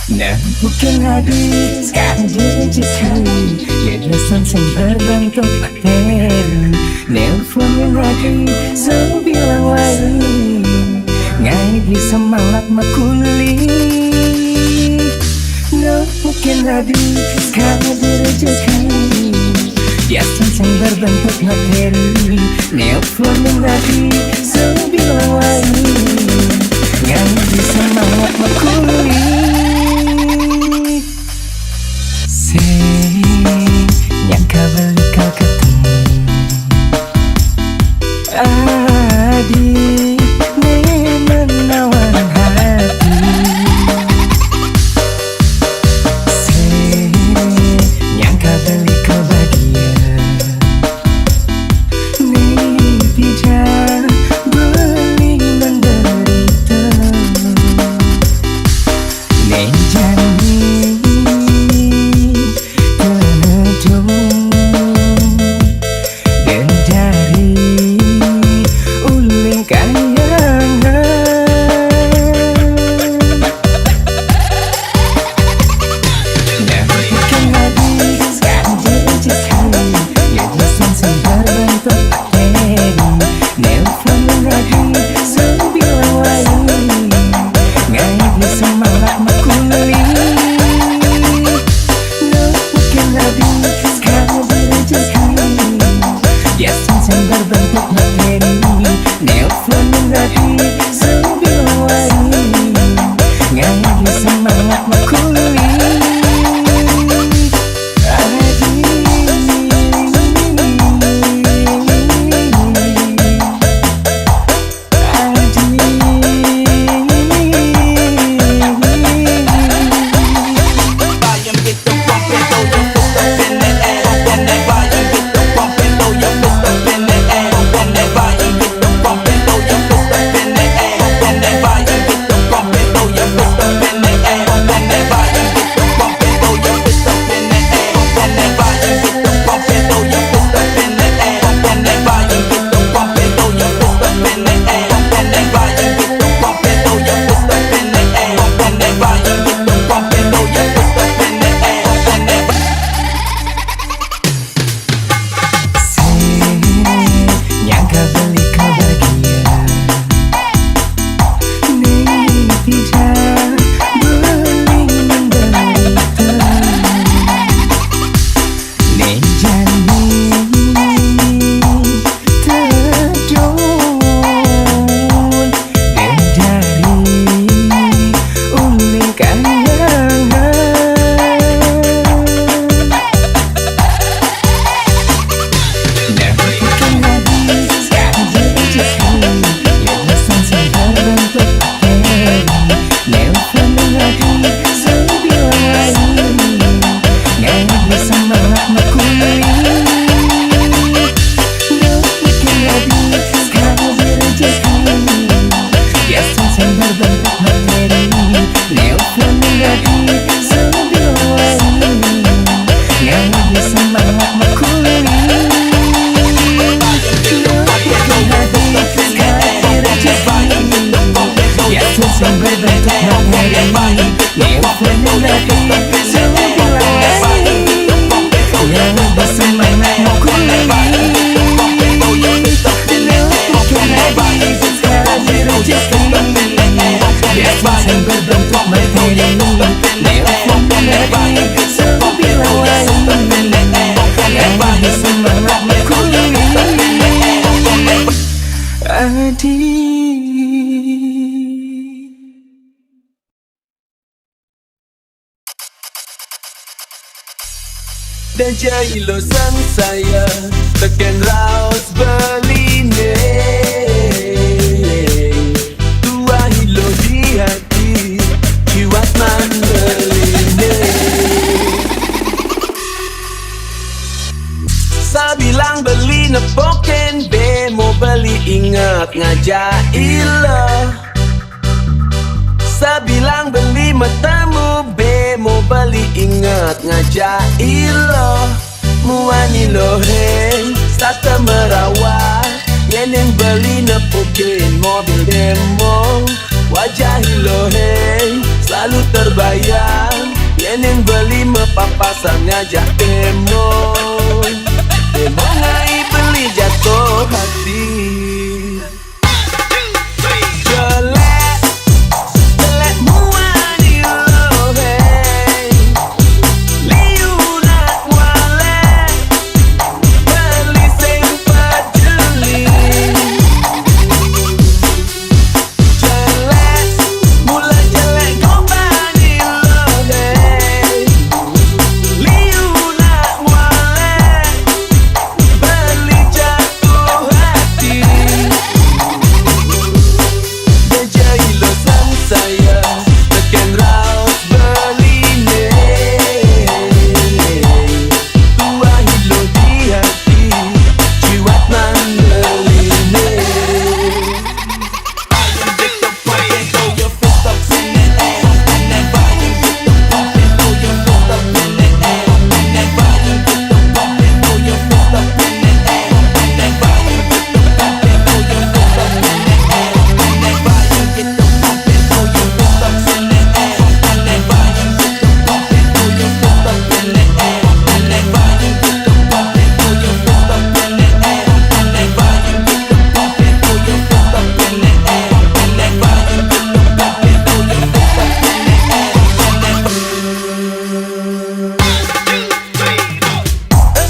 Nah, bukan hadis, sekarang direjekan. Gagasan yang berbentuk materi. Nelfon yang lagi, selalu bilang lagi. Ngai bisa malak makuli. Nah, bukan hadis, sekarang direjekan. Gagasan yang berbentuk materi. Nelfon yang lagi, selalu bilang lagi. Ngai bisa malak makuli. Nyangka beli kau ketemu adik menawan hati. Nyangka beli kau bahagia. Nih tidak beli menderita. Nih janji Dan jahilo sang saya tekan raus beline. Tua hilo di hati jiwat mandeline. Sa bilang beli nepoken be mau beli ingat ngajaila. Sa bilang beli matamu be mau beli ingat ngajaila. Muani lo hey sata merawat yeneng beli nepoken mobil demo. Wajah lo hey selalu terbayang. Yen yang beli mepapasan ngajak demo. Demo ngai beli jatuh hati. Jelek, jelek muani lo hey. Liu nak walek, beli sing peduli. Jelek, mula jelek kau bani lo hey. Liu nak walek, beli jatuh hati. Dejai lo sang saya, tekan raus beli ne. Tua hilo di hati, jiwat nan beli ne.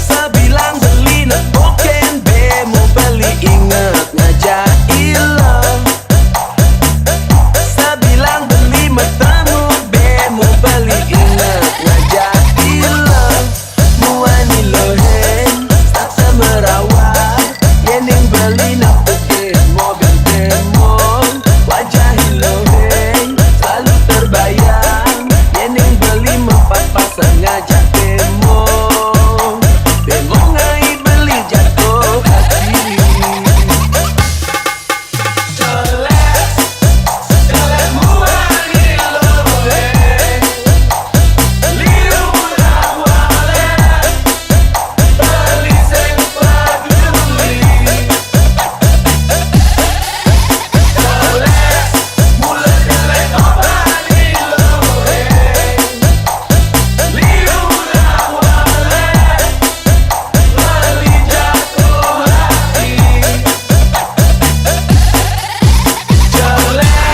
Sabilang beli nak boken bemo beli ingat ngajak ilo. Sabilang beli matamu bemo beli ingat ngajak ilo. Muani lo hen tata merawat. Yening beli nak boken mobil demo. Wajah lo hen selalu terbayang. Yening beli mepapasan ngajak demo. Demo ngai beli jatuh hati. Jelek, jelek muani lo hey. Liu nak walek, beli sing peduli. Jelek, mula jelek kau bani lo hey. Liu nak walek, beli jatuh hati. Jelek.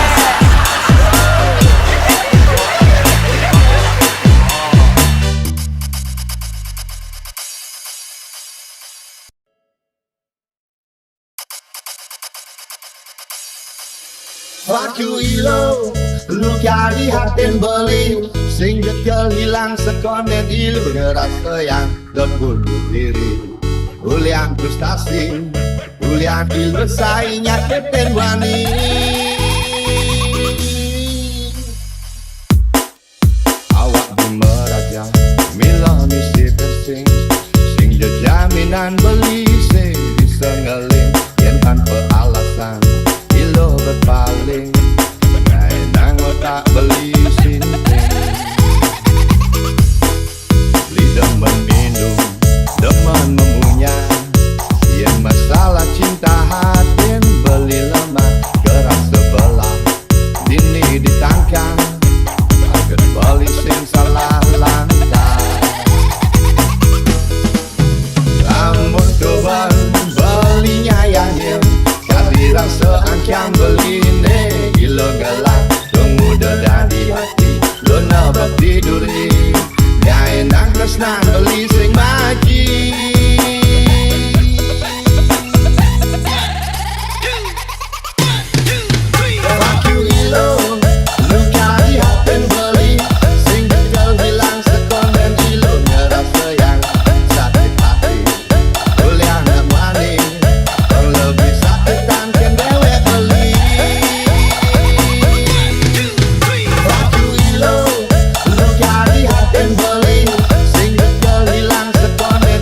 Fuck you ilo, lu cari hatin beli, sing jekel hilang sekonden ilu ngerasa yang dan bunuh diri. Ulian frustasi, ulian il bersaing nyakitin wani. Awak meraja, mila misi persing, sing jaminan beli, sing bisa ngeling, yang tanpa alasan. Ilo berpaling, nang tak beli sinting. Lidah meminum, demen memunyai. Yang masalah cinta hatin beli lemah, keras sebelah, dini ditangkang. Agar beli sing salah langkah. Lamun tuan belinya yang kadiran seangkang beli ne. Gilo galak, muda dari hati, lo nabak tiduri. Nyai nang tresnan beli sing maji. Fuck you ilo, lu cari hatin beli, sing jekel hilang sekonden ilo ngerasa yang sakit hati. Kuliah nak wani, kau lebih sakit dan kendewe beli. Fuck you ilo, lu cari hatin beli, sing jekel hilang sekonden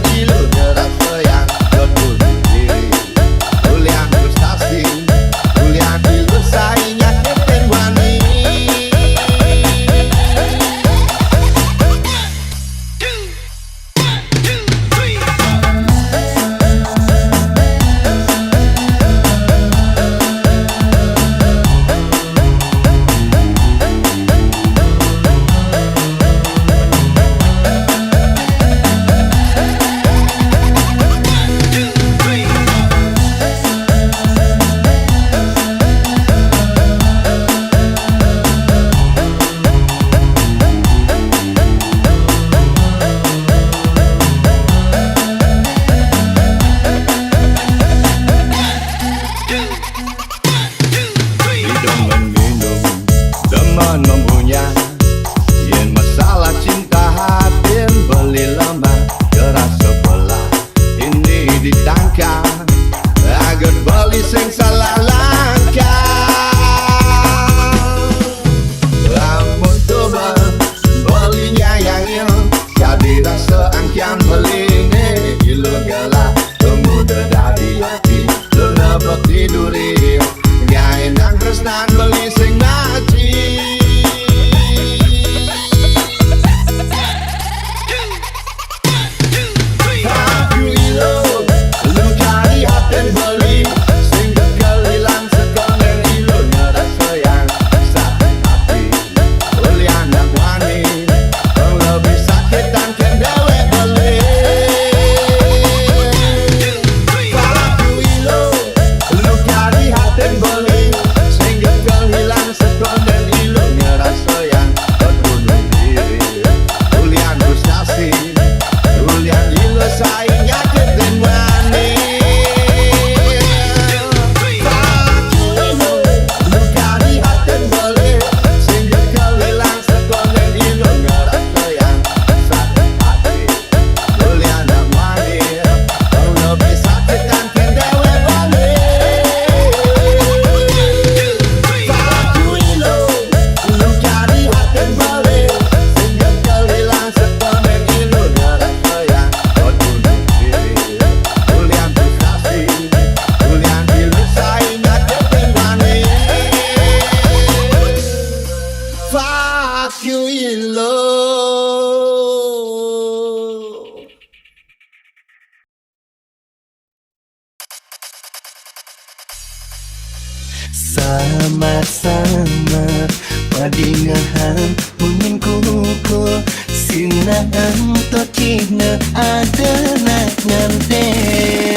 sama padingahan mungkin kuku sinang tocina ada nak nganten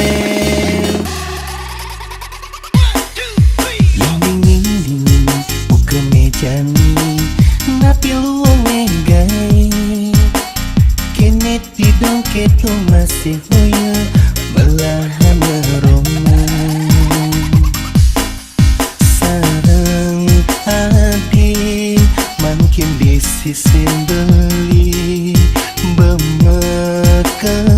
dingin buka meja ni napi luang megai kene tidong ketu masih hoya belahan roman sarang hati makin di sisi beli bemakan